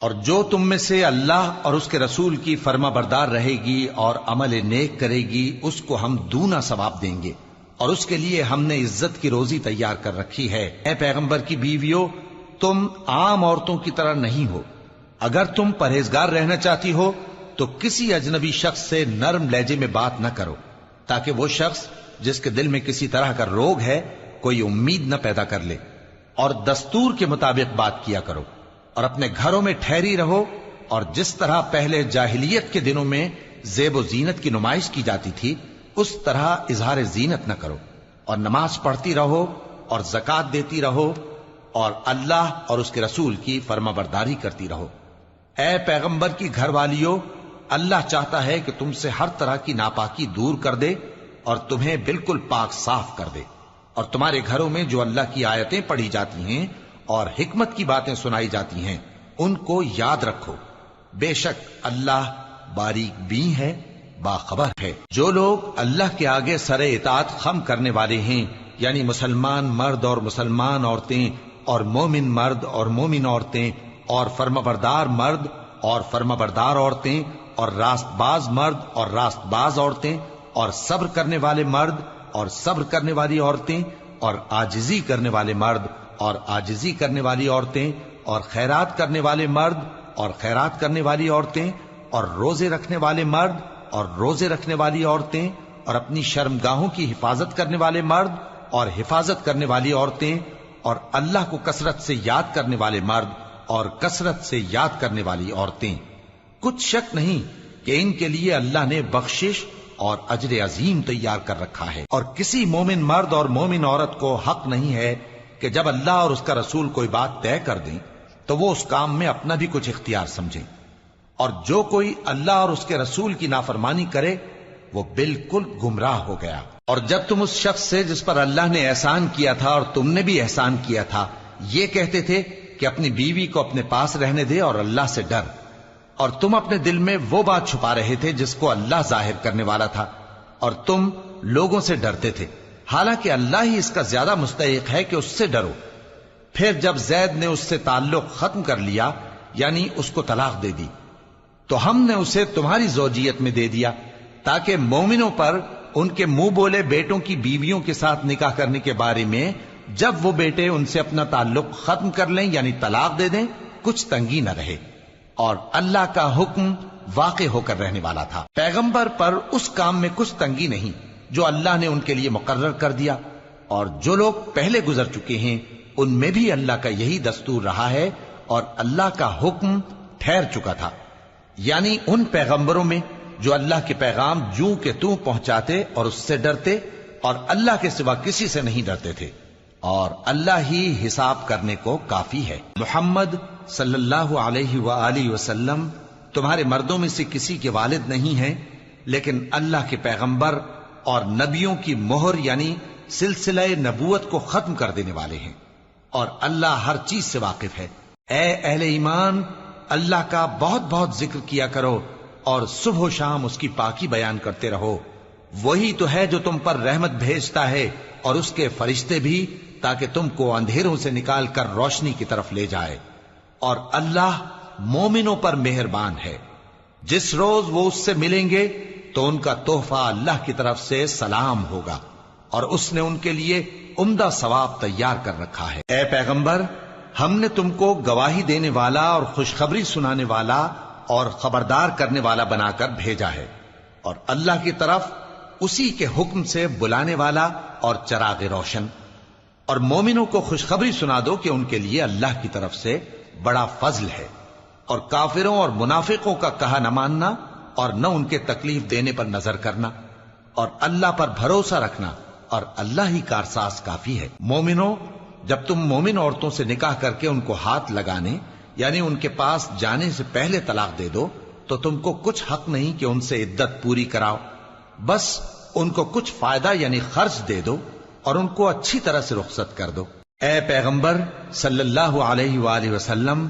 اور جو تم میں سے اللہ اور اس کے رسول کی فرما بردار رہے گی اور عمل نیک کرے گی اس کو ہم دونا ثواب دیں گے، اور اس کے لیے ہم نے عزت کی روزی تیار کر رکھی ہے۔ اے پیغمبر کی بیویوں، تم عام عورتوں کی طرح نہیں ہو۔ اگر تم پرہیزگار رہنا چاہتی ہو تو کسی اجنبی شخص سے نرم لہجے میں بات نہ کرو، تاکہ وہ شخص جس کے دل میں کسی طرح کا روگ ہے کوئی امید نہ پیدا کر لے، اور دستور کے مطابق بات کیا کرو، اور اپنے گھروں میں ٹھہری رہو، اور جس طرح پہلے جاہلیت کے دنوں میں زیب و زینت کی نمائش کی جاتی تھی اس طرح اظہار زینت نہ کرو، اور نماز پڑھتی رہو اور زکوٰۃ دیتی رہو، اور اللہ اور اس کے رسول کی فرما برداری کرتی رہو۔ اے پیغمبر کی گھر والیوں، اللہ چاہتا ہے کہ تم سے ہر طرح کی ناپاکی دور کر دے اور تمہیں بالکل پاک صاف کر دے، اور تمہارے گھروں میں جو اللہ کی آیتیں پڑھی جاتی ہیں اور حکمت کی باتیں سنائی جاتی ہیں ان کو یاد رکھو، بے شک اللہ باریک بین ہے، باخبر ہے۔ جو لوگ اللہ کے آگے سر اطاعت خم کرنے والے ہیں، یعنی مسلمان مرد اور مسلمان عورتیں اور مومن مرد اور مومن عورتیں اور فرمانبردار مرد اور فرمانبردار عورتیں اور راست باز مرد اور راست باز عورتیں اور صبر کرنے والے مرد اور صبر کرنے والی عورتیں اور عاجزی کرنے والے مرد اور عاجزی کرنے والی عورتیں اور خیرات کرنے والے مرد اور خیرات کرنے والی عورتیں اور روزے رکھنے والے مرد اور روزے رکھنے والی عورتیں اور اپنی شرمگاہوں کی حفاظت کرنے والے مرد اور حفاظت کرنے والی عورتیں اور اللہ کو کثرت سے یاد کرنے والے مرد اور کثرت سے یاد کرنے والی عورتیں۔ کچھ شک نہیں کہ ان کے لیے اللہ نے بخشش اور اجر عظیم تیار کر رکھا ہے، اور کسی مومن مرد اور مومن عورت کو حق نہیں ہے کہ جب اللہ اور اس کا رسول کوئی بات طے کر دیں تو وہ اس کام میں اپنا بھی کچھ اختیار سمجھیں، اور جو کوئی اللہ اور اس کے رسول کی نافرمانی کرے وہ بالکل گمراہ ہو گیا۔ اور جب تم اس شخص سے جس پر اللہ نے احسان کیا تھا اور تم نے بھی احسان کیا تھا یہ کہتے تھے کہ اپنی بیوی کو اپنے پاس رہنے دے اور اللہ سے ڈر، اور تم اپنے دل میں وہ بات چھپا رہے تھے جس کو اللہ ظاہر کرنے والا تھا، اور تم لوگوں سے ڈرتے تھے، حالانکہ اللہ ہی اس کا زیادہ مستحق ہے کہ اس سے ڈرو۔ پھر جب زید نے اس سے تعلق ختم کر لیا یعنی اس کو طلاق دے دی تو ہم نے اسے تمہاری زوجیت میں دے دیا تاکہ مومنوں پر ان کے منہ بولے بیٹوں کی بیویوں کے ساتھ نکاح کرنے کے بارے میں جب وہ بیٹے ان سے اپنا تعلق ختم کر لیں یعنی طلاق دے دیں کچھ تنگی نہ رہے، اور اللہ کا حکم واقع ہو کر رہنے والا تھا۔ پیغمبر پر اس کام میں کچھ تنگی نہیں جو اللہ نے ان کے لیے مقرر کر دیا، اور جو لوگ پہلے گزر چکے ہیں ان میں بھی اللہ کا یہی دستور رہا ہے، اور اللہ کا حکم ٹھہر چکا تھا، یعنی ان پیغمبروں میں جو اللہ کے پیغام جوں کہ توں پہنچاتے اور اس سے ڈرتے اور اللہ کے سوا کسی سے نہیں ڈرتے تھے، اور اللہ ہی حساب کرنے کو کافی ہے۔ محمد صلی اللہ علیہ وآلہ وسلم تمہارے مردوں میں سے کسی کے والد نہیں ہیں، لیکن اللہ کے پیغمبر اور نبیوں کی مہر یعنی سلسلہ نبوت کو ختم کر دینے والے ہیں، اور اللہ ہر چیز سے واقف ہے۔ اے اہل ایمان، اللہ کا بہت بہت ذکر کیا کرو اور صبح و شام اس کی پاکی بیان کرتے رہو، وہی تو ہے جو تم پر رحمت بھیجتا ہے اور اس کے فرشتے بھی، تاکہ تم کو اندھیروں سے نکال کر روشنی کی طرف لے جائے، اور اللہ مومنوں پر مہربان ہے۔ جس روز وہ اس سے ملیں گے تو ان کا تحفہ اللہ کی طرف سے سلام ہوگا، اور اس نے ان کے لیے عمدہ ثواب تیار کر رکھا ہے۔ اے پیغمبر، ہم نے تم کو گواہی دینے والا اور خوشخبری سنانے والا اور خبردار کرنے والا بنا کر بھیجا ہے، اور اللہ کی طرف اسی کے حکم سے بلانے والا اور چراغ روشن، اور مومنوں کو خوشخبری سنا دو کہ ان کے لیے اللہ کی طرف سے بڑا فضل ہے، اور کافروں اور منافقوں کا کہا نہ ماننا اور نہ ان کے تکلیف دینے پر نظر کرنا، اور اللہ پر بھروسہ رکھنا، اور اللہ ہی کارساز کافی ہے۔ مومنوں، جب تم مومن عورتوں سے نکاح کر کے ان کو ہاتھ لگانے یعنی ان کے پاس جانے سے پہلے طلاق دے دو تو تم کو کچھ حق نہیں کہ ان سے عدت پوری کراؤ، بس ان کو کچھ فائدہ یعنی خرچ دے دو اور ان کو اچھی طرح سے رخصت کر دو۔ اے پیغمبر صلی اللہ علیہ وآلہ وسلم،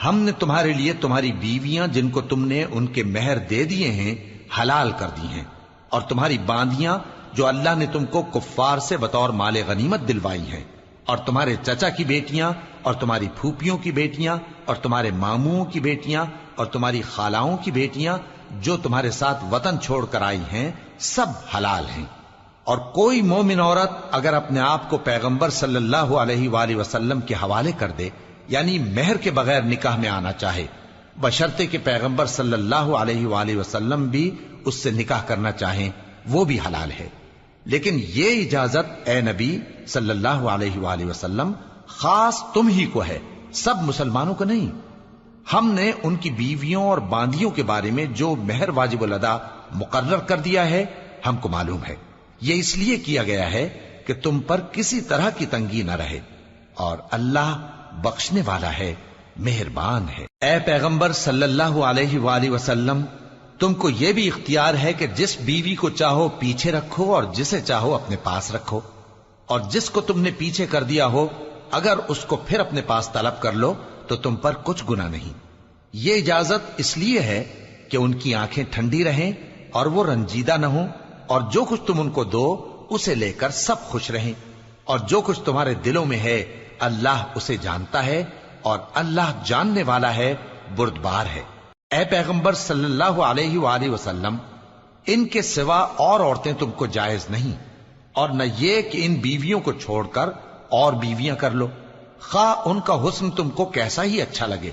ہم نے تمہارے لیے تمہاری بیویاں جن کو تم نے ان کے مہر دے دیے ہیں حلال کر دی ہیں، اور تمہاری باندیاں جو اللہ نے تم کو کفار سے بطور مال غنیمت دلوائی ہیں، اور تمہارے چچا کی بیٹیاں اور تمہاری پھوپھیوں کی بیٹیاں اور تمہارے ماموں کی بیٹیاں اور تمہاری خالاؤں کی بیٹیاں جو تمہارے ساتھ وطن چھوڑ کر آئی ہیں سب حلال ہیں۔ اور کوئی مومن عورت اگر اپنے آپ کو پیغمبر صلی اللہ علیہ وآلہ وسلم کے حوالے کر دے، یعنی مہر کے بغیر نکاح میں آنا چاہے، بشرطے کہ پیغمبر صلی اللہ علیہ وآلہ وسلم بھی اس سے نکاح کرنا چاہیں، وہ بھی حلال ہے۔ لیکن یہ اجازت اے نبی صلی اللہ علیہ وآلہ وسلم خاص تم ہی کو ہے، سب مسلمانوں کو نہیں۔ ہم نے ان کی بیویوں اور باندیوں کے بارے میں جو مہر واجب الادا مقرر کر دیا ہے ہم کو معلوم ہے، یہ اس لیے کیا گیا ہے کہ تم پر کسی طرح کی تنگی نہ رہے، اور اللہ بخشنے والا ہے، مہربان ہے۔ اے پیغمبر صلی اللہ علیہ وآلہ وسلم، تم کو یہ بھی اختیار ہے کہ جس بیوی کو چاہو پیچھے رکھو اور جسے چاہو اپنے پاس رکھو، اور جس کو تم نے پیچھے کر دیا ہو اگر اس کو پھر اپنے پاس طلب کر لو تو تم پر کچھ گناہ نہیں۔ یہ اجازت اس لیے ہے کہ ان کی آنکھیں ٹھنڈی رہیں اور وہ رنجیدہ نہ ہوں، اور جو کچھ تم ان کو دو اسے لے کر سب خوش رہیں، اور جو کچھ تمہارے دلوں میں ہے اللہ اسے جانتا ہے، اور اللہ جاننے والا ہے، بردبار ہے۔ اے پیغمبر صلی اللہ علیہ وآلہ وسلم، ان کے سوا اور عورتیں تم کو جائز نہیں، اور نہ یہ کہ ان بیویوں کو چھوڑ کر اور بیویاں کر لو، خواہ ان کا حسن تم کو کیسا ہی اچھا لگے،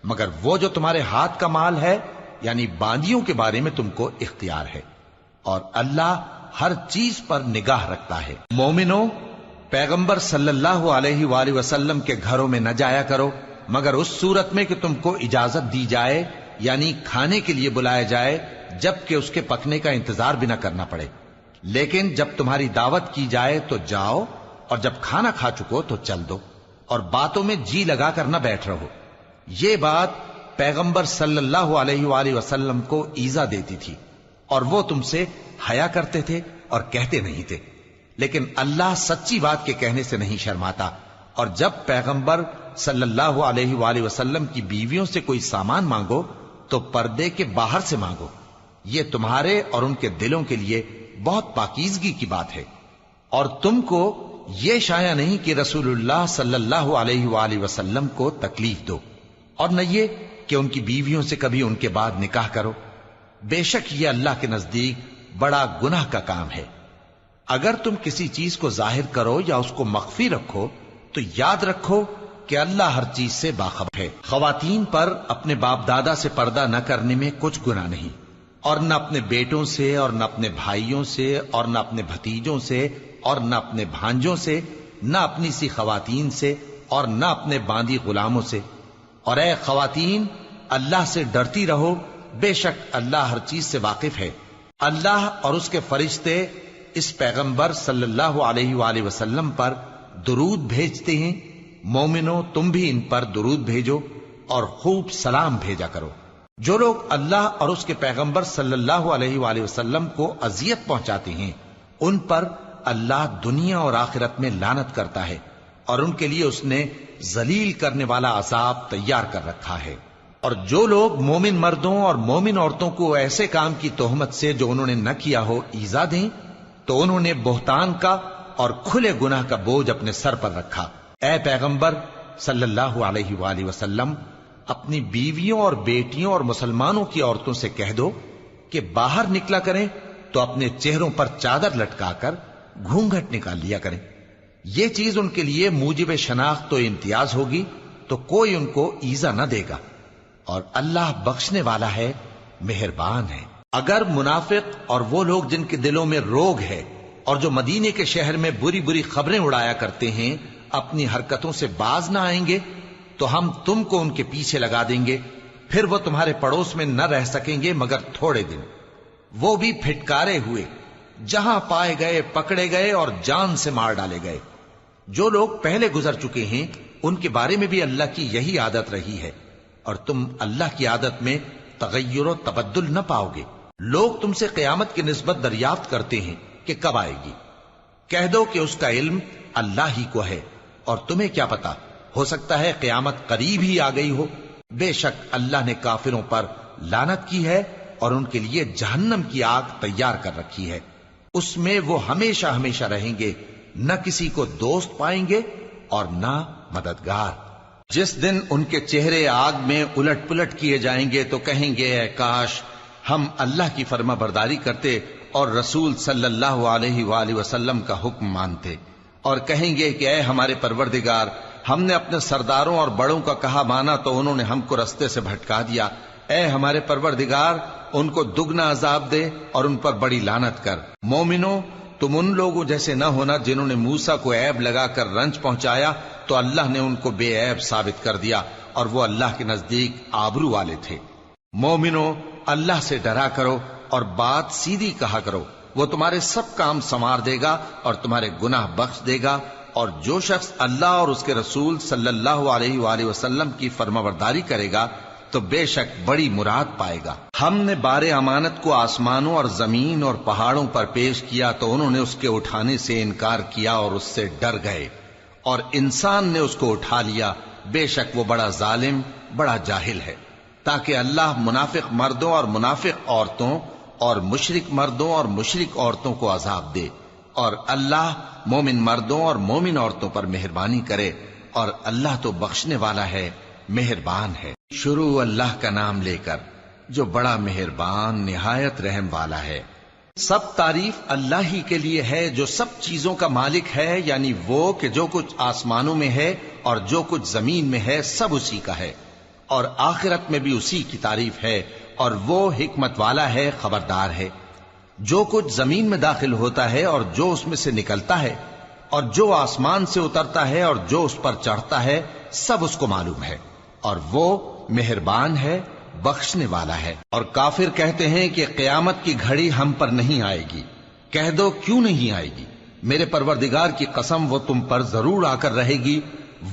مگر وہ جو تمہارے ہاتھ کا مال ہے یعنی باندیوں کے بارے میں تم کو اختیار ہے، اور اللہ ہر چیز پر نگاہ رکھتا ہے۔ مومنو، پیغمبر صلی اللہ علیہ وآلہ وسلم کے گھروں میں نہ جایا کرو مگر اس صورت میں کہ تم کو اجازت دی جائے، یعنی کھانے کے لیے بلایا جائے جبکہ اس کے پکنے کا انتظار بھی نہ کرنا پڑے۔ لیکن جب تمہاری دعوت کی جائے تو جاؤ، اور جب کھانا کھا چکو تو چل دو، اور باتوں میں جی لگا کر نہ بیٹھ رہو۔ یہ بات پیغمبر صلی اللہ علیہ وآلہ وسلم کو ایذا دیتی تھی، اور وہ تم سے حیا کرتے تھے اور کہتے نہیں تھے، لیکن اللہ سچی بات کے کہنے سے نہیں شرماتا، اور جب پیغمبر صلی اللہ علیہ وآلہ وسلم کی بیویوں سے کوئی سامان مانگو تو پردے کے باہر سے مانگو، یہ تمہارے اور ان کے دلوں کے لیے بہت پاکیزگی کی بات ہے۔ اور تم کو یہ شایع نہیں کہ رسول اللہ صلی اللہ علیہ وآلہ وسلم کو تکلیف دو، اور نہ یہ کہ ان کی بیویوں سے کبھی ان کے بعد نکاح کرو، بے شک یہ اللہ کے نزدیک بڑا گناہ کا کام ہے۔ اگر تم کسی چیز کو ظاہر کرو یا اس کو مخفی رکھو تو یاد رکھو کہ اللہ ہر چیز سے باخبر ہے۔ خواتین پر اپنے باپ دادا سے پردہ نہ کرنے میں کچھ گناہ نہیں، اور نہ اپنے بیٹوں سے اور نہ اپنے بھائیوں سے اور نہ اپنے بھتیجوں سے اور نہ اپنے بھانجوں سے، نہ اپنی سی خواتین سے اور نہ اپنے باندی غلاموں سے۔ اور اے خواتین، اللہ سے ڈرتی رہو، بے شک اللہ ہر چیز سے واقف ہے۔ اللہ اور اس کے فرشتے اس پیغمبر صلی اللہ علیہ وآلہ وسلم پر درود بھیجتے ہیں، مومنو تم بھی ان پر درود بھیجو اور خوب سلام بھیجا کرو۔ جو لوگ اللہ اور اس کے پیغمبر صلی اللہ علیہ وآلہ وسلم کو اذیت پہنچاتے ہیں ان پر اللہ دنیا اور آخرت میں لعنت کرتا ہے، اور ان کے لیے اس نے ذلیل کرنے والا عذاب تیار کر رکھا ہے۔ اور جو لوگ مومن مردوں اور مومن عورتوں کو ایسے کام کی تہمت سے جو انہوں نے نہ کیا ہو ایذا دیں تو انہوں نے بہتان کا اور کھلے گناہ کا بوجھ اپنے سر پر رکھا۔ اے پیغمبر صلی اللہ علیہ وآلہ وسلم، اپنی بیویوں اور بیٹیوں اور مسلمانوں کی عورتوں سے کہہ دو کہ باہر نکلا کریں تو اپنے چہروں پر چادر لٹکا کر گھونگھٹ نکال لیا کریں، یہ چیز ان کے لیے موجب شناخت و امتیاز ہوگی تو کوئی ان کو ایذا نہ دے گا، اور اللہ بخشنے والا ہے، مہربان ہے۔ اگر منافق اور وہ لوگ جن کے دلوں میں روگ ہے اور جو مدینے کے شہر میں بری بری خبریں اڑایا کرتے ہیں اپنی حرکتوں سے باز نہ آئیں گے تو ہم تم کو ان کے پیچھے لگا دیں گے، پھر وہ تمہارے پڑوس میں نہ رہ سکیں گے مگر تھوڑے دن، وہ بھی پھٹکارے ہوئے، جہاں پائے گئے پکڑے گئے اور جان سے مار ڈالے گئے۔ جو لوگ پہلے گزر چکے ہیں ان کے بارے میں بھی اللہ کی یہی عادت رہی ہے، اور تم اللہ کی عادت میں تغیر و تبدل نہ پاؤ گے۔ لوگ تم سے قیامت کی نسبت دریافت کرتے ہیں کہ کب آئے گی، کہہ دو کہ اس کا علم اللہ ہی کو ہے، اور تمہیں کیا پتا، ہو سکتا ہے قیامت قریب ہی آ گئی ہو۔ بے شک اللہ نے کافروں پر لعنت کی ہے اور ان کے لیے جہنم کی آگ تیار کر رکھی ہے، اس میں وہ ہمیشہ ہمیشہ رہیں گے، نہ کسی کو دوست پائیں گے اور نہ مددگار۔ جس دن ان کے چہرے آگ میں الٹ پلٹ کیے جائیں گے تو کہیں گے اے کاش ہم اللہ کی فرما برداری کرتے اور رسول صلی اللہ علیہ وآلہ وسلم کا حکم مانتے، اور کہیں گے کہ اے ہمارے پروردگار، ہم نے اپنے سرداروں اور بڑوں کا کہا مانا تو انہوں نے ہم کو رستے سے بھٹکا دیا۔ اے ہمارے پروردگار، ان کو دگنا عذاب دے اور ان پر بڑی لعنت کر۔ مومنو، تم ان لوگوں جیسے نہ ہونا جنہوں نے موسیٰ کو عیب لگا کر رنج پہنچایا تو اللہ نے ان کو بے عیب ثابت کر دیا اور وہ اللہ کے نزدیک آبرو والے تھے۔ مومنو، اللہ سے ڈرا کرو اور بات سیدھی کہا کرو، وہ تمہارے سب کام سنوار دے گا اور تمہارے گناہ بخش دے گا، اور جو شخص اللہ اور اس کے رسول صلی اللہ علیہ وآلہ وسلم کی فرمانبرداری کرے گا تو بے شک بڑی مراد پائے گا۔ ہم نے بار امانت کو آسمانوں اور زمین اور پہاڑوں پر پیش کیا تو انہوں نے اس کے اٹھانے سے انکار کیا اور اس سے ڈر گئے، اور انسان نے اس کو اٹھا لیا، بے شک وہ بڑا ظالم، بڑا جاہل ہے۔ تاکہ اللہ منافق مردوں اور منافق عورتوں اور مشرک مردوں اور مشرک عورتوں کو عذاب دے، اور اللہ مومن مردوں اور مومن عورتوں پر مہربانی کرے، اور اللہ تو بخشنے والا ہے، مہربان ہے۔ شروع اللہ کا نام لے کر جو بڑا مہربان نہایت رحم والا ہے۔ سب تعریف اللہ ہی کے لیے ہے جو سب چیزوں کا مالک ہے، یعنی وہ کہ جو کچھ آسمانوں میں ہے اور جو کچھ زمین میں ہے سب اسی کا ہے، اور آخرت میں بھی اسی کی تعریف ہے، اور وہ حکمت والا ہے، خبردار ہے۔ جو کچھ زمین میں داخل ہوتا ہے اور جو اس میں سے نکلتا ہے، اور جو آسمان سے اترتا ہے اور جو اس پر چڑھتا ہے، سب اس کو معلوم ہے، اور وہ مہربان ہے، بخشنے والا ہے۔ اور کافر کہتے ہیں کہ قیامت کی گھڑی ہم پر نہیں آئے گی۔ کہہ دو کیوں نہیں آئے گی؟ میرے پروردگار کی قسم وہ تم پر ضرور آ کر رہے گی۔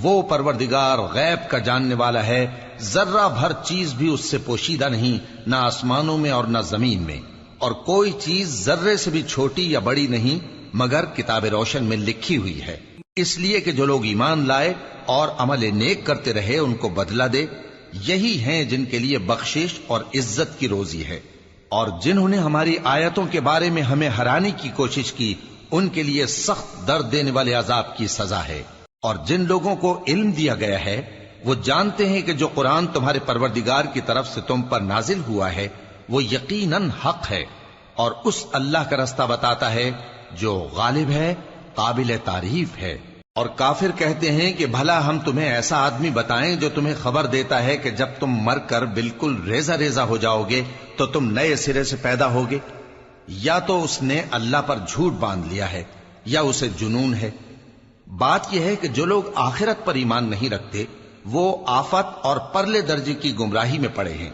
وہ پروردگار غیب کا جاننے والا ہے، ذرہ بھر چیز بھی اس سے پوشیدہ نہیں، نہ آسمانوں میں اور نہ زمین میں، اور کوئی چیز ذرے سے بھی چھوٹی یا بڑی نہیں مگر کتاب روشن میں لکھی ہوئی ہے، اس لیے کہ جو لوگ ایمان لائے اور عمل نیک کرتے رہے ان کو بدلہ دے۔ یہی ہیں جن کے لیے بخشش اور عزت کی روزی ہے، اور جنہوں نے ہماری آیتوں کے بارے میں ہمیں ہرانے کی کوشش کی ان کے لیے سخت درد دینے والے عذاب کی سزا ہے۔ اور جن لوگوں کو علم دیا گیا ہے وہ جانتے ہیں کہ جو قرآن تمہارے پروردگار کی طرف سے تم پر نازل ہوا ہے وہ یقیناً حق ہے، اور اس اللہ کا رستہ بتاتا ہے جو غالب ہے، قابل تعریف ہے۔ اور کافر کہتے ہیں کہ بھلا ہم تمہیں ایسا آدمی بتائیں جو تمہیں خبر دیتا ہے کہ جب تم مر کر بالکل ریزہ ریزہ ہو جاؤ گے تو تم نئے سرے سے پیدا ہوگے؟ یا تو اس نے اللہ پر جھوٹ باندھ لیا ہے یا اسے جنون ہے۔ بات یہ ہے کہ جو لوگ آخرت پر ایمان نہیں رکھتے وہ آفت اور پرلے درجے کی گمراہی میں پڑے ہیں۔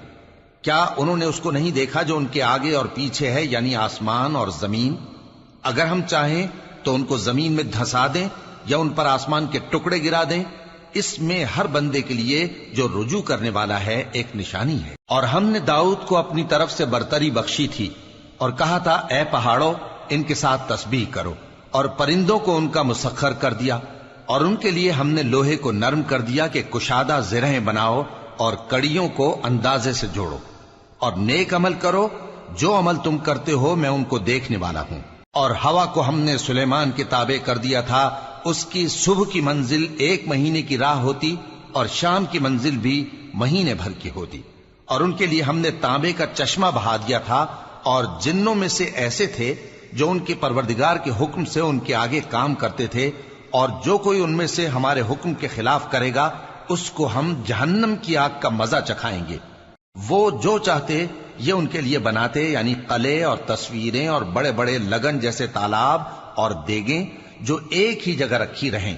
کیا انہوں نے اس کو نہیں دیکھا جو ان کے آگے اور پیچھے ہے، یعنی آسمان اور زمین؟ اگر ہم چاہیں تو ان کو زمین میں دھسا دیں یا ان پر آسمان کے ٹکڑے گرا دیں، اس میں ہر بندے کے لیے جو رجوع کرنے والا ہے ایک نشانی ہے۔ اور ہم نے داؤد کو اپنی طرف سے برتری بخشی تھی اور کہا تھا اے پہاڑوں ان کے ساتھ تسبیح کرو، اور پرندوں کو ان کا مسخر کر دیا، اور ان کے لیے ہم نے لوہے کو نرم کر دیا کہ کشادہ زرہیں بناؤ اور کڑیوں کو اندازے سے جوڑو، اور نیک عمل کرو، جو عمل تم کرتے ہو میں ان کو دیکھنے والا ہوں۔ اور ہوا کو ہم نے سلیمان کے تابع کر دیا تھا، اس کی صبح کی منزل 1 مہینے کی راہ ہوتی اور شام کی منزل بھی مہینے بھر کی ہوتی، اور ان کے لیے ہم نے تانبے کا چشمہ بہا دیا تھا، اور جنوں میں سے ایسے تھے جو ان کے پروردگار کے حکم سے ان کے آگے کام کرتے تھے، اور جو کوئی ان میں سے ہمارے حکم کے خلاف کرے گا اس کو ہم جہنم کی آگ کا مزہ چکھائیں گے۔ وہ جو چاہتے یہ ان کے لیے بناتے، یعنی قلعے اور تصویریں اور بڑے بڑے لگن جیسے تالاب اور دیگیں جو ایک ہی جگہ رکھی رہیں۔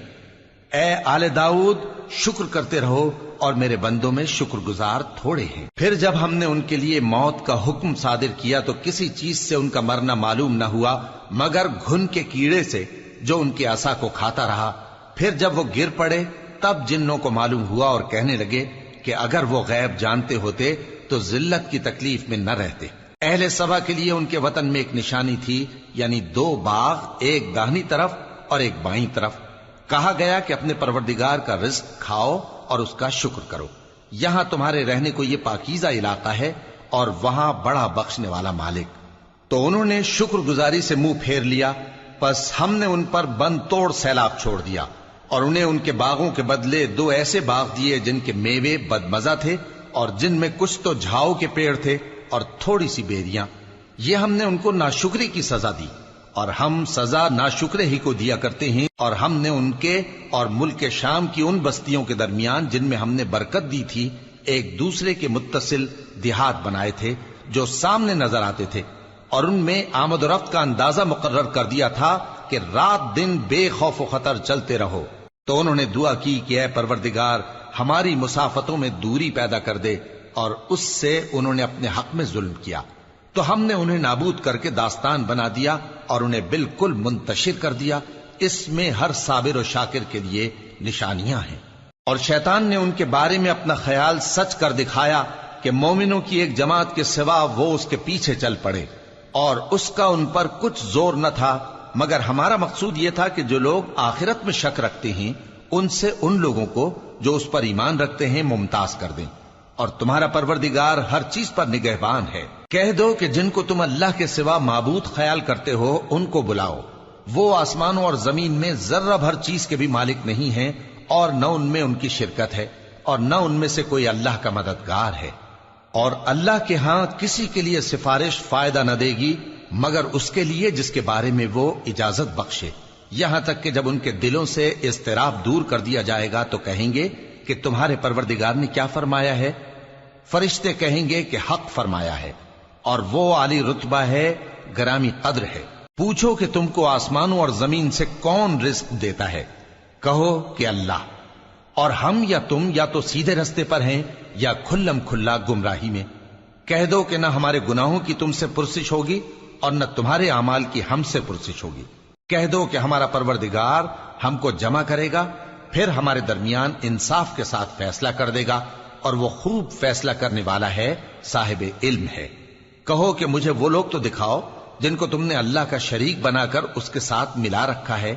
اے آل داؤد، شکر کرتے رہو اور میرے بندوں میں شکر گزار تھوڑے ہیں۔ پھر جب ہم نے ان کے لیے موت کا حکم صادر کیا تو کسی چیز سے ان کا مرنا معلوم نہ ہوا مگر گھن کے کیڑے سے جو ان کے عصا کو کھاتا رہا۔ پھر جب وہ گر پڑے تب جنوں کو معلوم ہوا اور کہنے لگے کہ اگر وہ غیب جانتے ہوتے تو ذلت کی تکلیف میں نہ رہتے۔ اہل سبا کے لیے ان کے وطن میں ایک نشانی تھی، یعنی 2 باغ، ایک داہنی طرف اور ایک بائیں طرف۔ کہا گیا کہ اپنے پروردگار کا رزق کھاؤ اور اس کا شکر کرو، یہاں تمہارے رہنے کو یہ پاکیزہ علاقہ ہے اور وہاں بڑا بخشنے والا مالک۔ تو انہوں نے شکر گزاری سے منہ پھیر لیا، پس ہم نے ان پر بند توڑ سیلاب چھوڑ دیا، اور انہیں ان کے باغوں کے بدلے 2 ایسے باغ دیے جن کے میوے بدمزہ تھے اور جن میں کچھ تو جھاؤ کے پیڑ تھے اور تھوڑی سی بیریاں۔ یہ ہم نے ان کو ناشکری کی سزا دی، اور ہم سزا ناشکرے ہی کو دیا کرتے ہیں۔ اور ہم نے ان کے اور ملک شام کی ان بستیوں کے درمیان جن میں ہم نے برکت دی تھی ایک دوسرے کے متصل دیہات بنائے تھے جو سامنے نظر آتے تھے، اور ان میں آمد و رفت کا اندازہ مقرر کر دیا تھا کہ رات دن بے خوف و خطر چلتے رہو۔ تو انہوں نے دعا کی کہ اے پروردگار ہماری مسافتوں میں دوری پیدا کر دے، اور اس سے انہوں نے اپنے حق میں ظلم کیا، تو ہم نے انہیں نابود کر کے داستان بنا دیا اور انہیں بالکل منتشر کر دیا۔ اس میں ہر صابر و شاکر کے لیے نشانیاں ہیں۔ اور شیطان نے ان کے بارے میں اپنا خیال سچ کر دکھایا کہ مومنوں کی ایک جماعت کے سوا وہ اس کے پیچھے چل پڑے، اور اس کا ان پر کچھ زور نہ تھا، مگر ہمارا مقصود یہ تھا کہ جو لوگ آخرت میں شک رکھتے ہیں ان سے ان لوگوں کو جو اس پر ایمان رکھتے ہیں ممتاز کر دیں، اور تمہارا پروردگار ہر چیز پر نگہبان ہے۔ کہہ دو کہ جن کو تم اللہ کے سوا معبود خیال کرتے ہو ان کو بلاؤ، وہ آسمانوں اور زمین میں ذرہ بھر چیز کے بھی مالک نہیں ہیں، اور نہ ان میں ان کی شرکت ہے، اور نہ ان میں سے کوئی اللہ کا مددگار ہے، اور اللہ کے ہاں کسی کے لیے سفارش فائدہ نہ دے گی مگر اس کے لیے جس کے بارے میں وہ اجازت بخشے، یہاں تک کہ جب ان کے دلوں سے اضطراب دور کر دیا جائے گا تو کہیں گے کہ تمہارے پروردگار نے کیا فرمایا ہے؟ فرشتے کہیں گے کہ حق فرمایا ہے، اور وہ عالی رتبہ ہے، گرامی قدر ہے۔ پوچھو کہ تم کو آسمانوں اور زمین سے کون رزق دیتا ہے؟ کہو کہ اللہ، اور ہم یا تم یا تو سیدھے رستے پر ہیں یا کھلم کھلا گمراہی میں۔ کہہ دو کہ نہ ہمارے گناہوں کی تم سے پرسش ہوگی اور نہ تمہارے اعمال کی ہم سے پرسش ہوگی۔ کہہ دو کہ ہمارا پروردگار ہم کو جمع کرے گا، پھر ہمارے درمیان انصاف کے ساتھ فیصلہ کر دے گا، اور وہ خوب فیصلہ کرنے والا ہے، صاحب علم ہے۔ کہو کہ مجھے وہ لوگ تو دکھاؤ جن کو تم نے اللہ کا شریک بنا کر اس کے ساتھ ملا رکھا ہے۔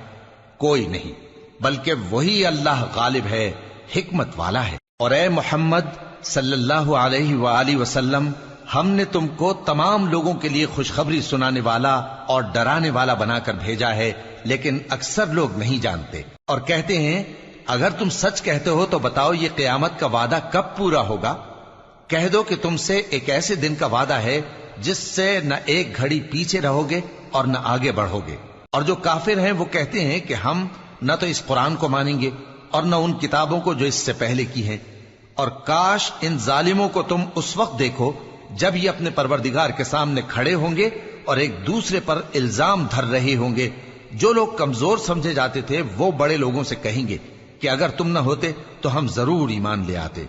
کوئی نہیں، بلکہ وہی اللہ غالب ہے، حکمت والا ہے۔ اور اے محمد صلی اللہ علیہ وآلہ وسلم، ہم نے تم کو تمام لوگوں کے لیے خوشخبری سنانے والا اور ڈرانے والا بنا کر بھیجا ہے، لیکن اکثر لوگ نہیں جانتے، اور کہتے ہیں اگر تم سچ کہتے ہو تو بتاؤ یہ قیامت کا وعدہ کب پورا ہوگا؟ کہہ دو کہ تم سے ایک ایسے دن کا وعدہ ہے جس سے نہ ایک گھڑی پیچھے رہو گے اور نہ آگے بڑھو گے۔ اور جو کافر ہیں وہ کہتے ہیں کہ ہم نہ تو اس قرآن کو مانیں گے اور نہ ان کتابوں کو جو اس سے پہلے کی ہیں، اور کاش ان ظالموں کو تم اس وقت دیکھو جب یہ اپنے پروردگار کے سامنے کھڑے ہوں گے اور ایک دوسرے پر الزام دھر رہے ہوں گے۔ جو لوگ کمزور سمجھے جاتے تھے وہ بڑے لوگوں سے کہیں گے کہ اگر تم نہ ہوتے تو ہم ضرور ایمان لے آتے۔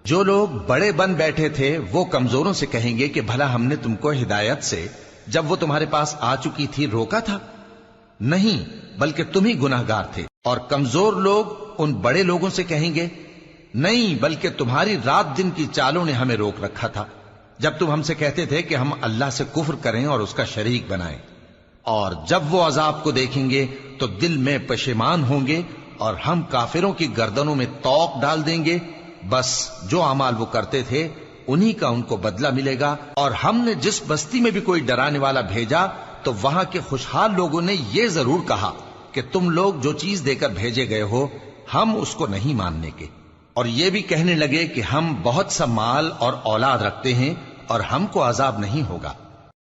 جو لوگ بڑے بن بیٹھے تھے وہ کمزوروں سے کہیں گے کہ بھلا ہم نے تم کو ہدایت سے جب وہ تمہارے پاس آ چکی تھی روکا تھا؟ نہیں، بلکہ تم ہی گناہگار تھے۔ اور کمزور لوگ ان بڑے لوگوں سے کہیں گے نہیں، بلکہ تمہاری رات دن کی چالوں نے ہمیں روک رکھا تھا جب تم ہم سے کہتے تھے کہ ہم اللہ سے کفر کریں اور اس کا شریک بنائیں۔ اور جب وہ عذاب کو دیکھیں گے تو دل میں پشیمان ہوں گے، اور ہم کافروں کی گردنوں میں طوق ڈال دیں گے۔ بس جو اعمال وہ کرتے تھے انہی کا ان کو بدلہ ملے گا۔ اور ہم نے جس بستی میں بھی کوئی ڈرانے والا بھیجا تو وہاں کے خوشحال لوگوں نے یہ ضرور کہا کہ تم لوگ جو چیز دے کر بھیجے گئے ہو ہم اس کو نہیں ماننے کے، اور یہ بھی کہنے لگے کہ ہم بہت سا مال اور اولاد رکھتے ہیں اور ہم کو عذاب نہیں ہوگا۔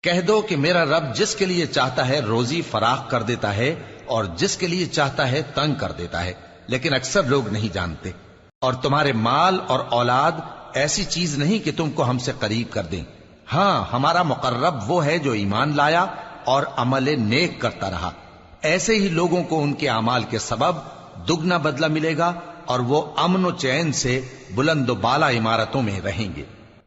کہہ دو کہ میرا رب جس کے لیے چاہتا ہے روزی فراخ کر دیتا ہے اور جس کے لیے چاہتا ہے تنگ کر دیتا ہے، لیکن اکثر لوگ نہیں جانتے۔ اور تمہارے مال اور اولاد ایسی چیز نہیں کہ تم کو ہم سے قریب کر دیں۔ ہاں، ہمارا مقرب وہ ہے جو ایمان لایا اور عمل نیک کرتا رہا۔ ایسے ہی لوگوں کو ان کے اعمال کے سبب دگنا بدلہ ملے گا، اور وہ امن و چین سے بلند و بالا عمارتوں میں رہیں گے۔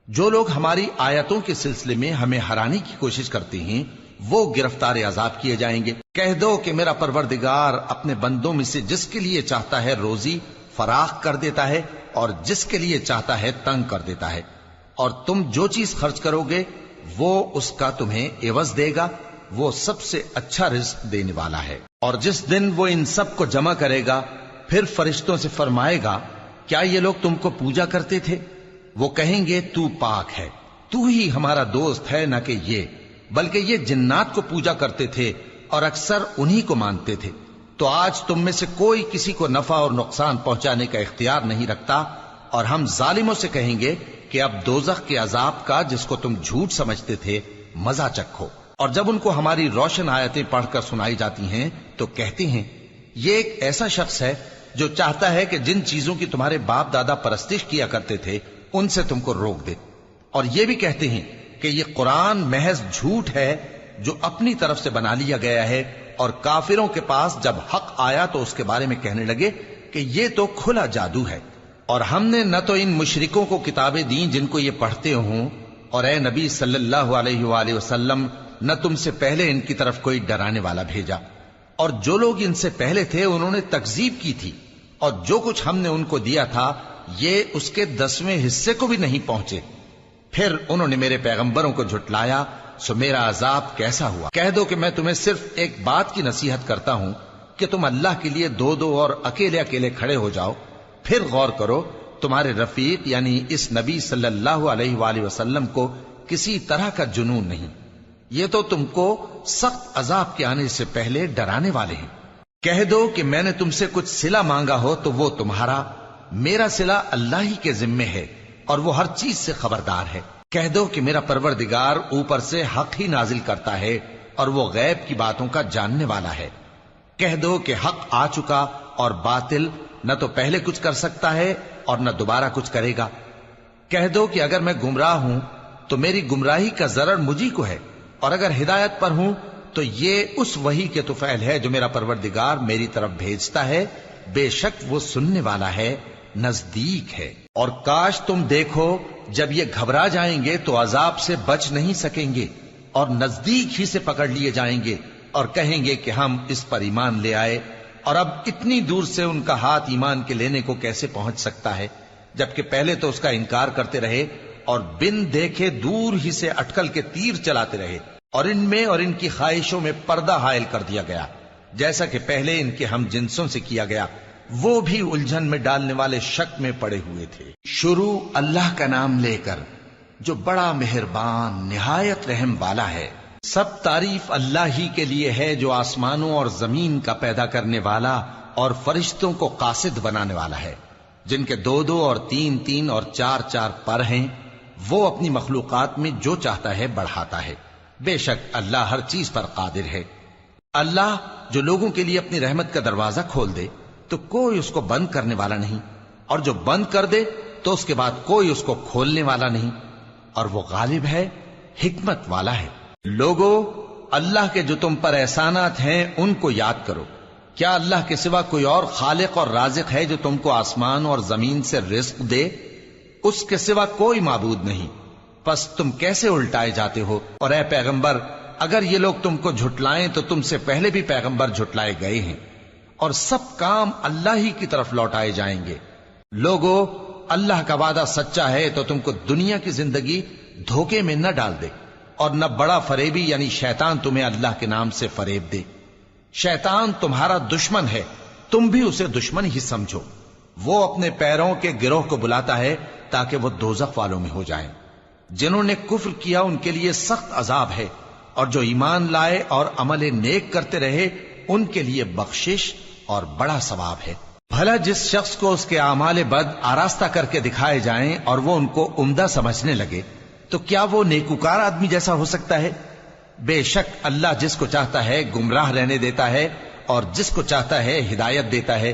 جو لوگ ہماری آیتوں کے سلسلے میں ہمیں ہرانے کی کوشش کرتے ہیں وہ گرفتار عذاب کیے جائیں گے۔ کہہ دو کہ میرا پروردگار اپنے بندوں میں سے جس کے لیے چاہتا ہے روزی فراخ کر دیتا ہے اور جس کے لیے چاہتا ہے تنگ کر دیتا ہے، اور تم جو چیز خرچ کرو گے وہ اس کا تمہیں عوض دے گا، وہ سب سے اچھا رزق دینے والا ہے۔ اور جس دن وہ ان سب کو جمع کرے گا پھر فرشتوں سے فرمائے گا کیا یہ لوگ تم کو پوجا کرتے تھے؟ وہ کہیں گے تو پاک ہے، تو ہی ہمارا دوست ہے، نہ کہ یہ، بلکہ یہ جنات کو پوجا کرتے تھے اور اکثر انہی کو مانتے تھے۔ تو آج تم میں سے کوئی کسی کو نفع اور نقصان پہنچانے کا اختیار نہیں رکھتا، اور ہم ظالموں سے کہیں گے کہ اب دوزخ کے عذاب کا، جس کو تم جھوٹ سمجھتے تھے، مزہ چکھو۔ اور جب ان کو ہماری روشن آیتیں پڑھ کر سنائی جاتی ہیں تو کہتے ہیں یہ ایک ایسا شخص ہے جو چاہتا ہے کہ جن چیزوں کی تمہارے باپ دادا پرستش کیا کرتے تھے ان سے تم کو روک دے، اور یہ بھی کہتے ہیں کہ یہ قرآن محض جھوٹ ہے جو اپنی طرف سے بنا لیا گیا ہے، اور کافروں کے پاس جب حق آیا تو اس کے بارے میں کہنے لگے کہ یہ تو کھلا جادو ہے۔ اور ہم نے نہ تو ان مشرکوں کو کتابیں دیں جن کو یہ پڑھتے ہوں، اور اے نبی صلی اللہ علیہ وآلہ وسلم نہ تم سے پہلے ان کی طرف کوئی ڈرانے والا بھیجا، اور جو لوگ ان سے پہلے تھے انہوں نے تکذیب کی تھی، اور جو کچھ ہم نے ان کو دیا تھا یہ اس کے 10ویں حصے کو بھی نہیں پہنچے۔ پھر انہوں نے میرے پیغمبروں کو جھٹلایا، سو میرا عذاب کیسا ہوا۔ کہہ دو کہ میں تمہیں صرف ایک بات کی نصیحت کرتا ہوں کہ تم اللہ کے لیے دو دو اور اکیلے اکیلے کھڑے ہو جاؤ، پھر غور کرو تمہارے رفیق یعنی اس نبی صلی اللہ علیہ وآلہ وسلم کو کسی طرح کا جنون نہیں، یہ تو تم کو سخت عذاب کے آنے سے پہلے ڈرانے والے ہیں۔ کہہ دو کہ میں نے تم سے کچھ صلہ مانگا ہو تو وہ تمہارا، میرا صلہ اللہ ہی کے ذمے ہے، اور وہ ہر چیز سے خبردار ہے۔ کہہ دو کہ میرا پروردگار اوپر سے حق ہی نازل کرتا ہے، اور وہ غیب کی باتوں کا جاننے والا ہے۔ کہہ دو کہ حق آ چکا، اور باطل نہ تو پہلے کچھ کر سکتا ہے اور نہ دوبارہ کچھ کرے گا۔ کہہ دو کہ اگر میں گمراہ ہوں تو میری گمراہی کا ضرر مجھی کو ہے، اور اگر ہدایت پر ہوں تو یہ اس وحی کے طفیل ہے جو میرا پروردگار میری طرف بھیجتا ہے، بے شک وہ سننے والا ہے، نزدیک ہے۔ اور کاش تم دیکھو جب یہ گھبرا جائیں گے تو عذاب سے بچ نہیں سکیں گے، اور نزدیک ہی سے پکڑ لیے جائیں گے، اور کہیں گے کہ ہم اس پر ایمان لے آئے، اور اب اتنی دور سے ان کا ہاتھ ایمان کے لینے کو کیسے پہنچ سکتا ہے، جبکہ پہلے تو اس کا انکار کرتے رہے اور بن دیکھے دور ہی سے اٹکل کے تیر چلاتے رہے، اور ان میں اور ان کی خواہشوں میں پردہ حائل کر دیا گیا، جیسا کہ پہلے ان کے ہم جنسوں سے کیا گیا، وہ بھی الجھن میں ڈالنے والے شک میں پڑے ہوئے تھے۔ شروع اللہ کا نام لے کر جو بڑا مہربان نہایت رحم والا ہے۔ سب تعریف اللہ ہی کے لیے ہے جو آسمانوں اور زمین کا پیدا کرنے والا اور فرشتوں کو قاصد بنانے والا ہے، جن کے 2 اور 3 اور 4 پر ہیں، وہ اپنی مخلوقات میں جو چاہتا ہے بڑھاتا ہے، بے شک اللہ ہر چیز پر قادر ہے۔ اللہ جو لوگوں کے لیے اپنی رحمت کا دروازہ کھول دے تو کوئی اس کو بند کرنے والا نہیں، اور جو بند کر دے تو اس کے بعد کوئی اس کو کھولنے والا نہیں، اور وہ غالب ہے، حکمت والا ہے۔ لوگو، اللہ کے جو تم پر احسانات ہیں ان کو یاد کرو۔ کیا اللہ کے سوا کوئی اور خالق اور رازق ہے جو تم کو آسمان اور زمین سے رزق دے؟ اس کے سوا کوئی معبود نہیں، پس تم کیسے الٹائے جاتے ہو؟ اور اے پیغمبر، اگر یہ لوگ تم کو جھٹلائیں تو تم سے پہلے بھی پیغمبر جھٹلائے گئے ہیں، اور سب کام اللہ ہی کی طرف لوٹائے جائیں گے۔ لوگو، اللہ کا وعدہ سچا ہے تو تم کو دنیا کی زندگی دھوکے میں نہ ڈال دے، اور نہ بڑا فریبی یعنی شیطان تمہیں اللہ کے نام سے فریب دے۔ شیطان تمہارا دشمن ہے، تم بھی اسے دشمن ہی سمجھو۔ وہ اپنے پیروں کے گروہ کو بلاتا ہے تاکہ وہ دوزخ والوں میں ہو جائیں۔ جنہوں نے کفر کیا ان کے لیے سخت عذاب ہے، اور جو ایمان لائے اور عمل نیک کرتے رہے ان کے لیے بخشش اور بڑا ثواب ہے۔ بھلا جس شخص کو اس کے اعمال بد آراستہ کر کے دکھائے جائیں اور وہ ان کو عمدہ سمجھنے لگے تو کیا وہ نیکوکار آدمی جیسا ہو سکتا ہے؟ بے شک اللہ جس کو چاہتا ہے گمراہ رہنے دیتا ہے، اور جس کو چاہتا ہے ہدایت دیتا ہے۔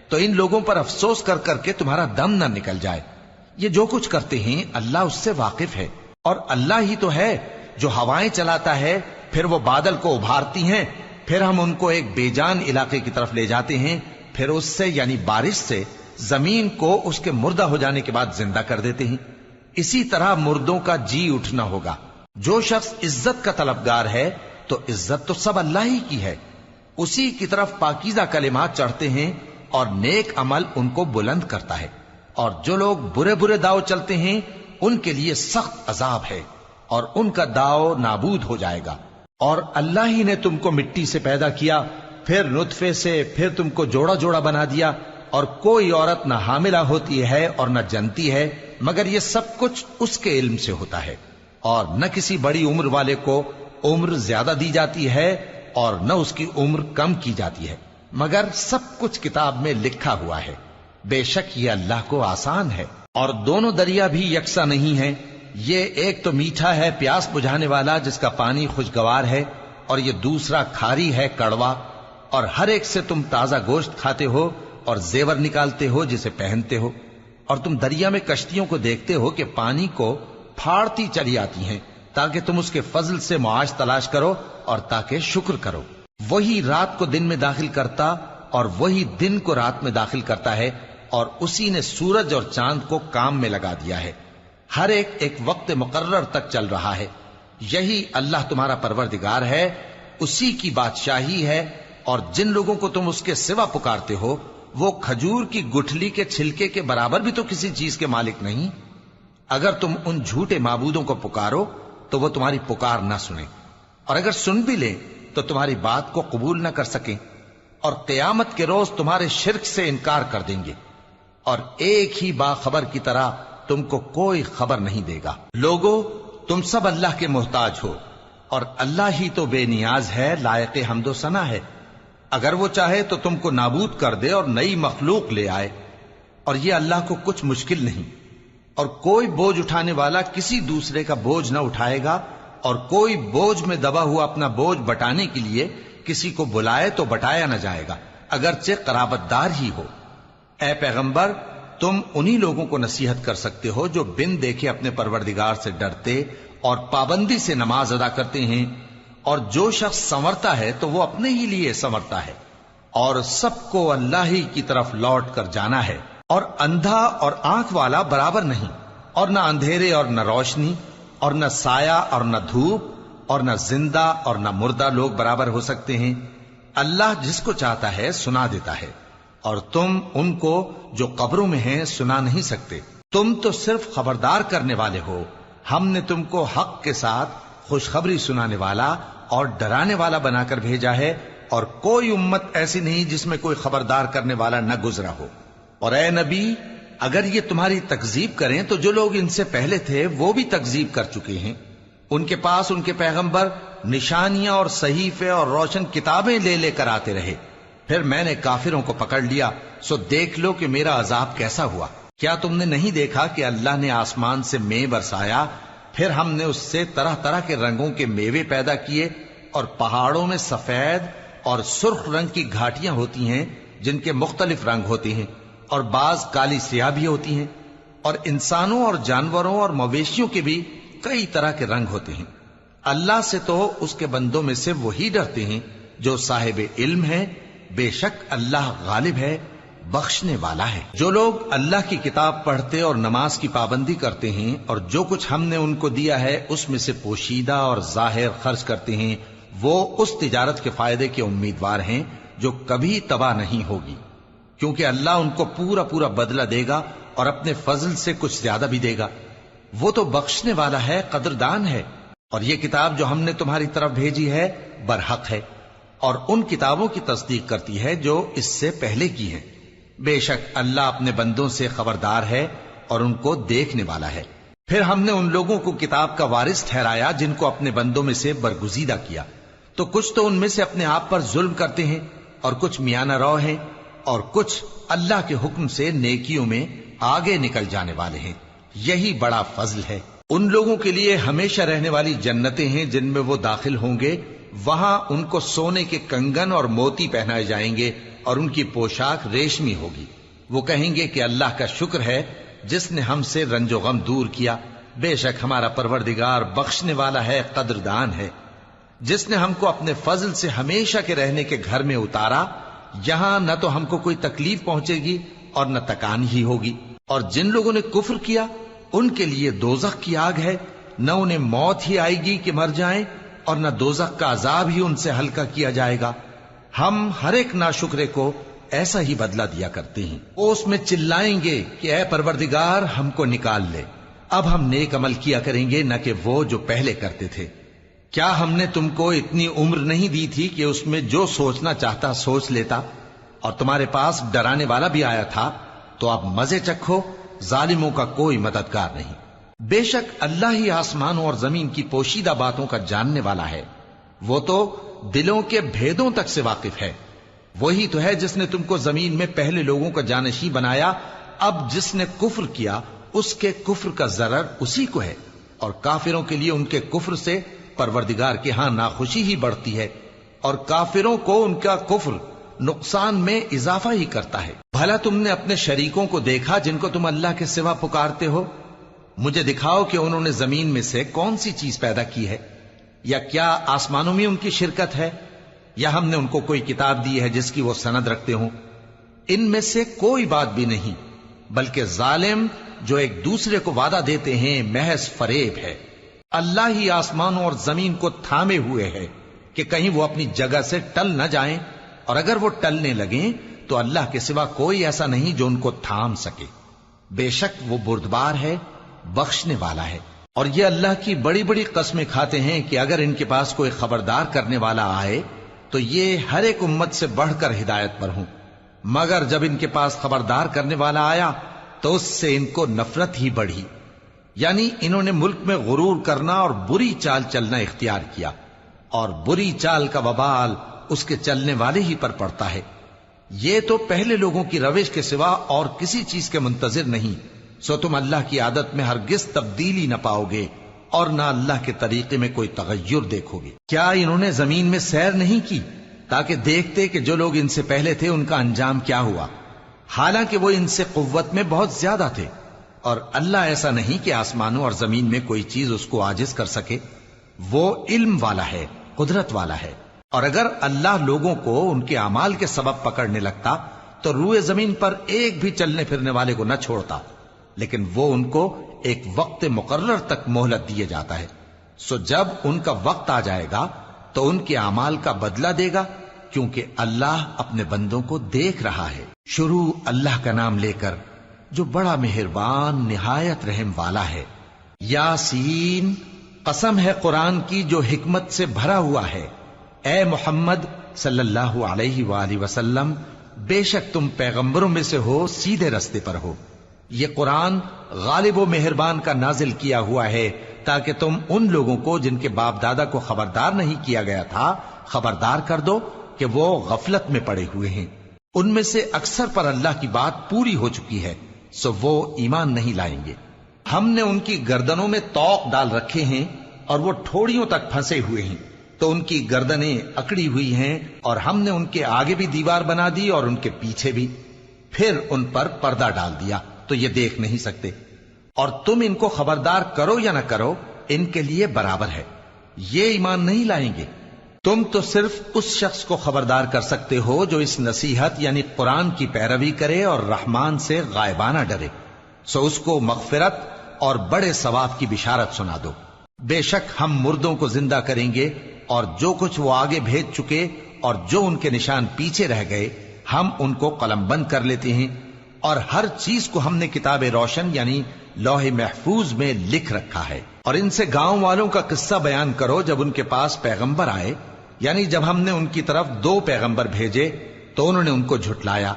تو ان لوگوں پر افسوس کر کر کے تمہارا دم نہ نکل جائے، یہ جو کچھ کرتے ہیں اللہ اس سے واقف ہے، اور اللہ ہی تو ہے جو ہوائیں چلاتا ہے، پھر وہ بادل کو ابھارتی ہیں، پھر ہم ان کو ایک بے جان علاقے کی طرف لے جاتے ہیں، پھر اس سے یعنی بارش سے زمین کو اس کے مردہ ہو جانے کے بعد زندہ کر دیتے ہیں۔ اسی طرح مردوں کا جی اٹھنا ہوگا۔ جو شخص عزت کا طلبگار ہے تو عزت تو سب اللہ ہی کی ہے، اسی کی طرف پاکیزہ کلمات چڑھتے ہیں اور نیک عمل ان کو بلند کرتا ہے، اور جو لوگ برے برے داؤ چلتے ہیں ان کے لیے سخت عذاب ہے، اور ان کا داؤ نابود ہو جائے گا۔ اور اللہ ہی نے تم کو مٹی سے پیدا کیا، پھر نطفے سے، پھر تم کو جوڑا جوڑا بنا دیا، اور کوئی عورت نہ حاملہ ہوتی ہے اور نہ جنتی ہے مگر یہ سب کچھ اس کے علم سے ہوتا ہے، اور نہ کسی بڑی عمر والے کو عمر زیادہ دی جاتی ہے اور نہ اس کی عمر کم کی جاتی ہے، مگر سب کچھ کتاب میں لکھا ہوا ہے، بے شک یہ اللہ کو آسان ہے۔ اور دونوں دریا بھی یکساں نہیں ہیں، یہ ایک تو میٹھا ہے پیاس بجھانے والا جس کا پانی خوشگوار ہے، اور یہ دوسرا کھاری ہے کڑوا، اور ہر ایک سے تم تازہ گوشت کھاتے ہو اور زیور نکالتے ہو جسے پہنتے ہو، اور تم دریا میں کشتیوں کو دیکھتے ہو کہ پانی کو پھاڑتی چلی آتی ہیں تاکہ تم اس کے فضل سے معاش تلاش کرو اور تاکہ شکر کرو۔ وہی رات کو دن میں داخل کرتا اور وہی دن کو رات میں داخل کرتا ہے، اور اسی نے سورج اور چاند کو کام میں لگا دیا ہے، ہر ایک ایک وقت مقرر تک چل رہا ہے۔ یہی اللہ تمہارا پروردگار ہے، اسی کی بادشاہی ہے، اور جن لوگوں کو تم اس کے سوا پکارتے ہو وہ کھجور کی گٹھلی کے چھلکے کے برابر بھی تو کسی چیز کے مالک نہیں۔ اگر تم ان جھوٹے معبودوں کو پکارو تو وہ تمہاری پکار نہ سنیں، اور اگر سن بھی لیں تو تمہاری بات کو قبول نہ کر سکیں، اور قیامت کے روز تمہارے شرک سے انکار کر دیں گے، اور ایک ہی باخبر کی طرح تم کو کوئی خبر نہیں دے گا۔ لوگو، تم سب اللہ کے محتاج ہو، اور اللہ ہی تو بے نیاز ہے، لائق حمد و ثنا ہے۔ اگر وہ چاہے تو تم کو نابود کر دے اور نئی مخلوق لے آئے، اور یہ اللہ کو کچھ مشکل نہیں۔ اور کوئی بوجھ اٹھانے والا کسی دوسرے کا بوجھ نہ اٹھائے گا، اور کوئی بوجھ میں دبا ہوا اپنا بوجھ بٹانے کے لیے کسی کو بلائے تو بٹایا نہ جائے گا، اگرچہ قرابت دار ہی ہو۔ اے پیغمبر، تم انہی لوگوں کو نصیحت کر سکتے ہو جو بن دیکھے اپنے پروردگار سے ڈرتے اور پابندی سے نماز ادا کرتے ہیں، اور جو شخص سنورتا ہے تو وہ اپنے ہی لیے سنورتا ہے، اور سب کو اللہ ہی کی طرف لوٹ کر جانا ہے۔ اور اندھا اور آنکھ والا برابر نہیں، اور نہ اندھیرے اور نہ روشنی، اور نہ سایہ اور نہ دھوپ، اور نہ زندہ اور نہ مردہ لوگ برابر ہو سکتے ہیں۔ اللہ جس کو چاہتا ہے سنا دیتا ہے، اور تم ان کو جو قبروں میں ہیں سنا نہیں سکتے۔ تم تو صرف خبردار کرنے والے ہو، ہم نے تم کو حق کے ساتھ خوشخبری سنانے والا اور ڈرانے والا بنا کر بھیجا ہے، اور کوئی امت ایسی نہیں جس میں کوئی خبردار کرنے والا نہ گزرا ہو۔ اور اے نبی، اگر یہ تمہاری تکذیب کریں تو جو لوگ ان سے پہلے تھے وہ بھی تکذیب کر چکے ہیں۔ ان کے پاس ان کے پیغمبر نشانیاں اور صحیفے اور روشن کتابیں لے لے کر آتے رہے، پھر میں نے کافروں کو پکڑ لیا، سو دیکھ لو کہ میرا عذاب کیسا ہوا۔ کیا تم نے نہیں دیکھا کہ اللہ نے آسمان سے مے برسایا، پھر ہم نے اس سے طرح طرح کے رنگوں کے میوے پیدا کیے، اور پہاڑوں میں سفید اور سرخ رنگ کی گھاٹیاں ہوتی ہیں جن کے مختلف رنگ ہوتے ہیں، اور بعض کالی سیاہ بھی ہوتی ہیں، اور انسانوں اور جانوروں اور مویشیوں کے بھی کئی طرح کے رنگ ہوتے ہیں۔ اللہ سے تو اس کے بندوں میں سے وہی ڈرتے ہیں جو صاحب علم ہے، بے شک اللہ غالب ہے، بخشنے والا ہے۔ جو لوگ اللہ کی کتاب پڑھتے اور نماز کی پابندی کرتے ہیں اور جو کچھ ہم نے ان کو دیا ہے اس میں سے پوشیدہ اور ظاہر خرچ کرتے ہیں، وہ اس تجارت کے فائدے کے امیدوار ہیں جو کبھی تباہ نہیں ہوگی، کیونکہ اللہ ان کو پورا پورا بدلہ دے گا اور اپنے فضل سے کچھ زیادہ بھی دے گا۔ وہ تو بخشنے والا ہے، قدردان ہے۔ اور یہ کتاب جو ہم نے تمہاری طرف بھیجی ہے برحق ہے، اور ان کتابوں کی تصدیق کرتی ہے جو اس سے پہلے کی ہیں۔ بے شک اللہ اپنے بندوں سے خبردار ہے اور ان کو دیکھنے والا ہے۔ پھر ہم نے ان لوگوں کو کتاب کا وارث ٹھہرایا جن کو اپنے بندوں میں سے برگزیدہ کیا، تو کچھ تو ان میں سے اپنے آپ پر ظلم کرتے ہیں، اور کچھ میانہ رو ہیں، اور کچھ اللہ کے حکم سے نیکیوں میں آگے نکل جانے والے ہیں۔ یہی بڑا فضل ہے۔ ان لوگوں کے لیے ہمیشہ رہنے والی جنتیں ہیں جن میں وہ داخل ہوں گے، وہاں ان کو سونے کے کنگن اور موتی پہنائے جائیں گے، اور ان کی پوشاک ریشمی ہوگی۔ وہ کہیں گے کہ اللہ کا شکر ہے جس نے ہم سے رنج و غم دور کیا، بے شک ہمارا پروردگار بخشنے والا ہے، قدردان ہے۔ جس نے ہم کو اپنے فضل سے ہمیشہ کے رہنے کے گھر میں اتارا، یہاں نہ تو ہم کو کوئی تکلیف پہنچے گی اور نہ تکان ہی ہوگی۔ اور جن لوگوں نے کفر کیا ان کے لیے دوزخ کی آگ ہے، نہ انہیں موت ہی آئے گی کہ مر جائیں، اور نہ دوزخ کا عذاب ہی ان سے ہلکا کیا جائے گا۔ ہم ہر ایک ناشکرے کو ایسا ہی بدلہ دیا کرتے ہیں۔ وہ اس میں چلائیں گے کہ اے پروردگار ہم کو نکال لے، اب ہم نیک عمل کیا کریں گے نہ کہ وہ جو پہلے کرتے تھے۔ کیا ہم نے تم کو اتنی عمر نہیں دی تھی کہ اس میں جو سوچنا چاہتا سوچ لیتا، اور تمہارے پاس ڈرانے والا بھی آیا تھا؟ تو اب مزے چکھو، ظالموں کا کوئی مددگار نہیں۔ بے شک اللہ ہی آسمانوں اور زمین کی پوشیدہ باتوں کا جاننے والا ہے، وہ تو دلوں کے بھیدوں تک سے واقف ہے۔ وہی تو ہے جس نے تم کو زمین میں پہلے لوگوں کا جانشین بنایا. اب جس نے کفر کیا اس کے کفر کا ضرر اسی کو ہے، اور کافروں کے لیے ان کے کفر سے پروردگار کے ہاں ناخوشی ہی بڑھتی ہے، اور کافروں کو ان کا کفر نقصان میں اضافہ ہی کرتا ہے. بھلا تم نے اپنے شریکوں کو دیکھا جن کو تم اللہ کے سوا پکارتے ہو؟ مجھے دکھاؤ کہ انہوں نے زمین میں سے کون سی چیز پیدا کی ہے، یا کیا آسمانوں میں ان کی شرکت ہے، یا ہم نے ان کو کوئی کتاب دی ہے جس کی وہ سند رکھتے ہوں؟ ان میں سے کوئی بات بھی نہیں، بلکہ ظالم جو ایک دوسرے کو وعدہ دیتے ہیں محض فریب ہے. اللہ ہی آسمانوں اور زمین کو تھامے ہوئے ہے کہ کہیں وہ اپنی جگہ سے ٹل نہ جائیں، اور اگر وہ ٹلنے لگیں تو اللہ کے سوا کوئی ایسا نہیں جو ان کو تھام سکے. بے شک وہ بردبار ہے، بخشنے والا ہے. اور یہ اللہ کی بڑی بڑی قسمیں کھاتے ہیں کہ اگر ان کے پاس کوئی خبردار کرنے والا آئے تو یہ ہر ایک امت سے بڑھ کر ہدایت پر ہوں، مگر جب ان کے پاس خبردار کرنے والا آیا تو اس سے ان کو نفرت ہی بڑھی. یعنی انہوں نے ملک میں غرور کرنا اور بری چال چلنا اختیار کیا، اور بری چال کا وبال اس کے چلنے والے ہی پر پڑتا ہے. یہ تو پہلے لوگوں کی روش کے سوا اور کسی چیز کے منتظر نہیں، سو تم اللہ کی عادت میں ہرگز تبدیلی نہ پاؤ گے اور نہ اللہ کے طریقے میں کوئی تغیر دیکھو گے. کیا انہوں نے زمین میں سیر نہیں کی تاکہ دیکھتے کہ جو لوگ ان سے پہلے تھے ان کا انجام کیا ہوا، حالانکہ وہ ان سے قوت میں بہت زیادہ تھے. اور اللہ ایسا نہیں کہ آسمانوں اور زمین میں کوئی چیز اس کو عاجز کر سکے. وہ علم والا ہے، قدرت والا ہے. اور اگر اللہ لوگوں کو ان کے اعمال کے سبب پکڑنے لگتا تو روئے زمین پر ایک بھی چلنے پھرنے والے کو نہ چھوڑتا، لیکن وہ ان کو ایک وقت مقرر تک مہلت دیے جاتا ہے. سو جب ان کا وقت آ جائے گا تو ان کے اعمال کا بدلہ دے گا، کیونکہ اللہ اپنے بندوں کو دیکھ رہا ہے. شروع اللہ کا نام لے کر جو بڑا مہربان نہایت رحم والا ہے. یاسین، قسم ہے قرآن کی جو حکمت سے بھرا ہوا ہے. اے محمد صلی اللہ علیہ وآلہ وسلم، بے شک تم پیغمبروں میں سے ہو، سیدھے رستے پر ہو. یہ قرآن غالب و مہربان کا نازل کیا ہوا ہے تاکہ تم ان لوگوں کو جن کے باپ دادا کو خبردار نہیں کیا گیا تھا خبردار کر دو کہ وہ غفلت میں پڑے ہوئے ہیں. ان میں سے اکثر پر اللہ کی بات پوری ہو چکی ہے، سو وہ ایمان نہیں لائیں گے. ہم نے ان کی گردنوں میں طوق ڈال رکھے ہیں اور وہ ٹھوڑیوں تک پھنسے ہوئے ہیں، تو ان کی گردنیں اکڑی ہوئی ہیں، اور ہم نے ان کے آگے بھی دیوار بنا دی اور ان کے پیچھے بھی، پھر ان پر پردہ ڈال دیا تو یہ دیکھ نہیں سکتے. اور تم ان کو خبردار کرو یا نہ کرو ان کے لیے برابر ہے، یہ ایمان نہیں لائیں گے. تم تو صرف اس شخص کو خبردار کر سکتے ہو جو اس نصیحت یعنی قرآن کی پیروی کرے اور رحمان سے غائبانہ ڈرے، سو اس کو مغفرت اور بڑے ثواب کی بشارت سنا دو. بے شک ہم مردوں کو زندہ کریں گے، اور جو کچھ وہ آگے بھیج چکے اور جو ان کے نشان پیچھے رہ گئے ہم ان کو قلم بند کر لیتے ہیں. اور ہر چیز کو ہم نے کتاب روشن یعنی لوح محفوظ میں لکھ رکھا ہے. اور ان سے گاؤں والوں کا قصہ بیان کرو جب ان کے پاس پیغمبر آئے، یعنی جب ہم نے ان کی طرف 2 پیغمبر بھیجے تو انہوں نے ان کو جھٹلایا،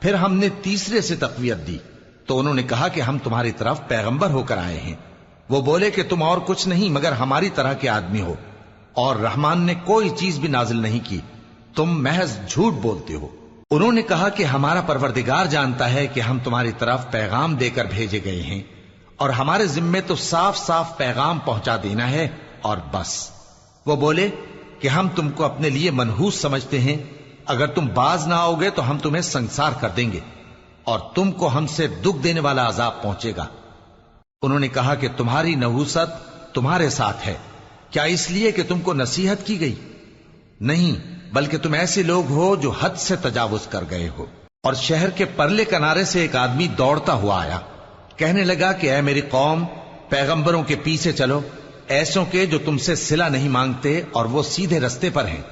پھر ہم نے تیسرے سے تقویت دی تو انہوں نے کہا کہ ہم تمہاری طرف پیغمبر ہو کر آئے ہیں. وہ بولے کہ تم اور کچھ نہیں مگر ہماری طرح کے آدمی ہو، اور رحمان نے کوئی چیز بھی نازل نہیں کی، تم محض جھوٹ بولتے ہو. انہوں نے کہا کہ ہمارا پروردگار جانتا ہے کہ ہم تمہاری طرف پیغام دے کر بھیجے گئے ہیں، اور ہمارے ذمے تو صاف صاف پیغام پہنچا دینا ہے اور بس. وہ بولے کہ ہم تم کو اپنے لیے منحوس سمجھتے ہیں، اگر تم باز نہ آؤ گے تو ہم تمہیں سنسار کر دیں گے اور تم کو ہم سے دکھ دینے والا عذاب پہنچے گا. انہوں نے کہا کہ تمہاری نحوست تمہارے ساتھ ہے، کیا اس لیے کہ تم کو نصیحت کی گئی؟ نہیں، بلکہ تم ایسے لوگ ہو جو حد سے تجاوز کر گئے ہو. اور شہر کے پرلے کنارے سے ایک آدمی دوڑتا ہوا آیا، کہنے لگا کہ اے میری قوم، پیغمبروں کے پیچھے چلو، ایسوں کے جو تم سے صلہ نہیں مانگتے اور وہ سیدھے رستے پر ہیں.